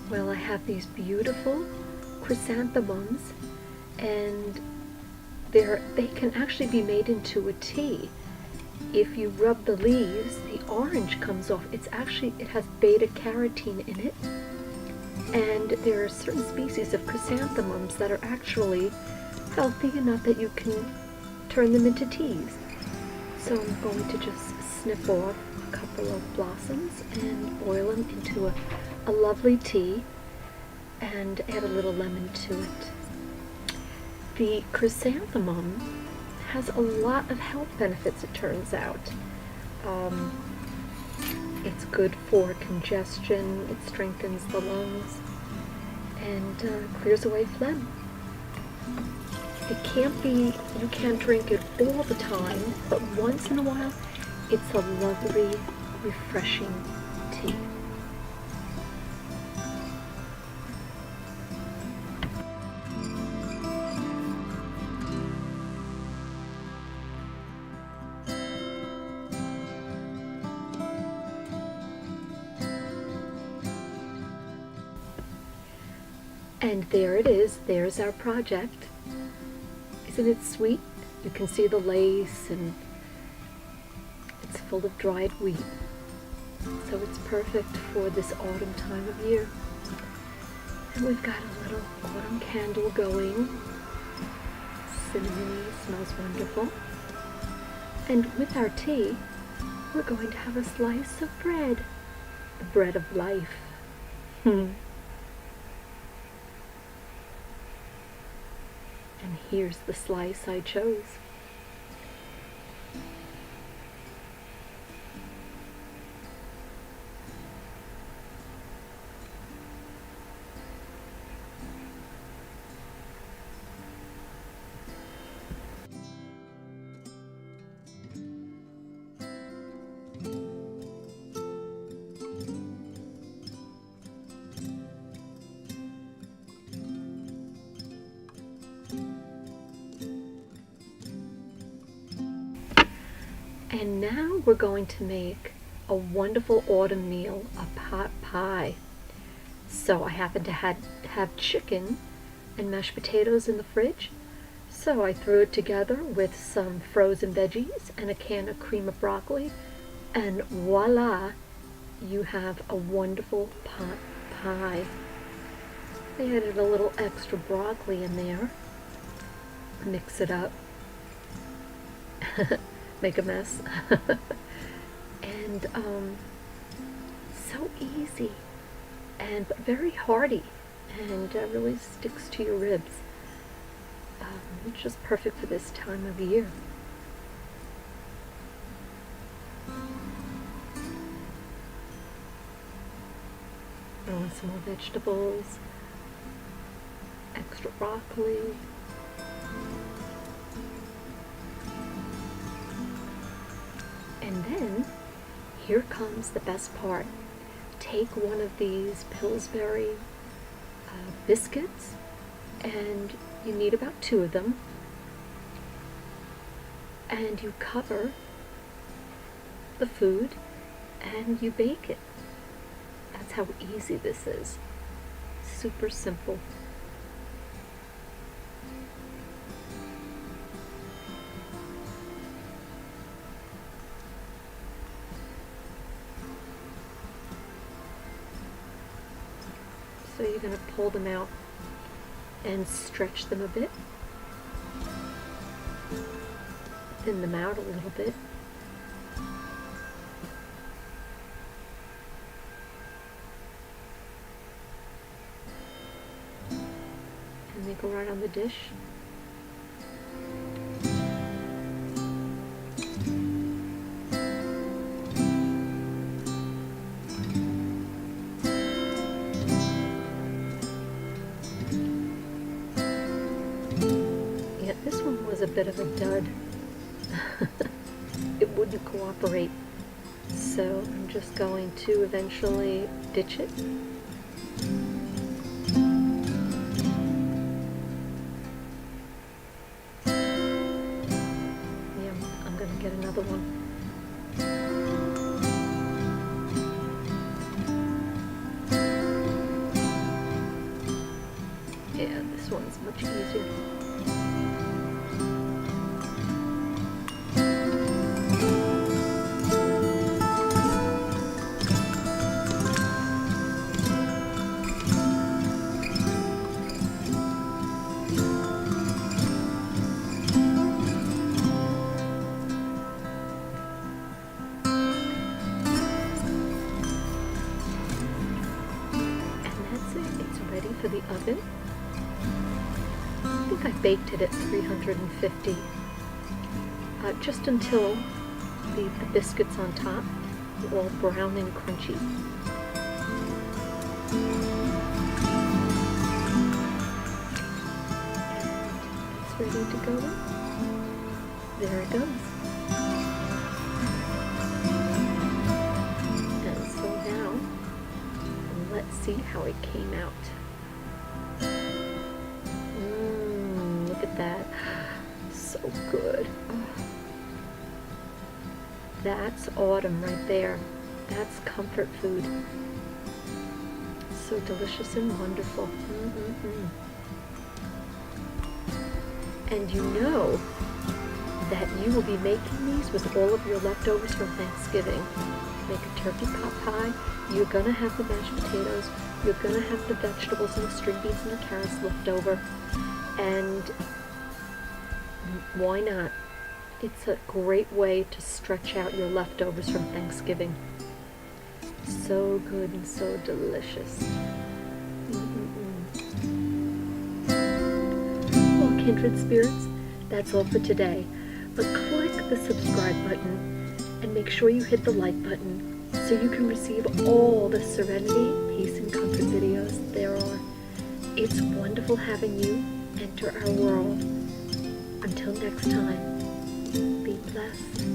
Well, I have these beautiful chrysanthemums, and they can actually be made into a tea. If you rub the leaves, the orange comes off. It has beta carotene in it, and there are certain species of chrysanthemums that are actually healthy enough that you can turn them into teas. So I'm going to just snip off a couple of blossoms and boil them into a lovely tea and add a little lemon to it. The chrysanthemum has a lot of health benefits, it turns out. It's good for congestion, it strengthens the lungs, and clears away phlegm. You can't drink it all the time, but once in a while, it's a lovely, refreshing tea. And there it is, there's our project. Isn't it sweet? You can see the lace, and it's full of dried wheat. So it's perfect for this autumn time of year. And we've got a little autumn candle going. Cinnamony, smells wonderful. And with our tea, we're going to have a slice of bread. The bread of life. And here's the slice I chose. And now we're going to make a wonderful autumn meal, a pot pie. So I happen to have chicken and mashed potatoes in the fridge. So I threw it together with some frozen veggies and a can of cream of broccoli. And voila, you have a wonderful pot pie. I added a little extra broccoli in there. Mix it up. Make a mess. And so easy and very hearty, and really sticks to your ribs. It's just perfect for this time of year. I want some more vegetables, extra broccoli. And then, here comes the best part. Take one of these Pillsbury biscuits, and you need about 2 of them, and you cover the food and you bake it. That's how easy this is. Super simple. So you're going to pull them out and stretch them a bit. Thin them out a little bit. And they go right on the dish. This one was a bit of a dud. It wouldn't cooperate. So I'm just going to eventually ditch it. Yeah, I'm going to get another one. Yeah, this one's much easier. It's ready for the oven. I think I baked it at 350, just until the biscuits on top are all brown and crunchy. And it's ready to go in. There it goes. And so now, let's see how it came out. Look at that. So good. Oh. That's autumn right there. That's comfort food. So delicious and wonderful. And you know that you will be making these with all of your leftovers from Thanksgiving. Make a turkey pot pie. You're gonna have the mashed potatoes. You're gonna have the vegetables and the string beans and the carrots left over. And why not? It's a great way to stretch out your leftovers from Thanksgiving. So good and so delicious. Well, kindred spirits, that's all for today. But click the subscribe button and make sure you hit the like button so you can receive all the Serenity, Peace, and Comfort videos there are. It's wonderful having you enter our world. Until next time, be blessed.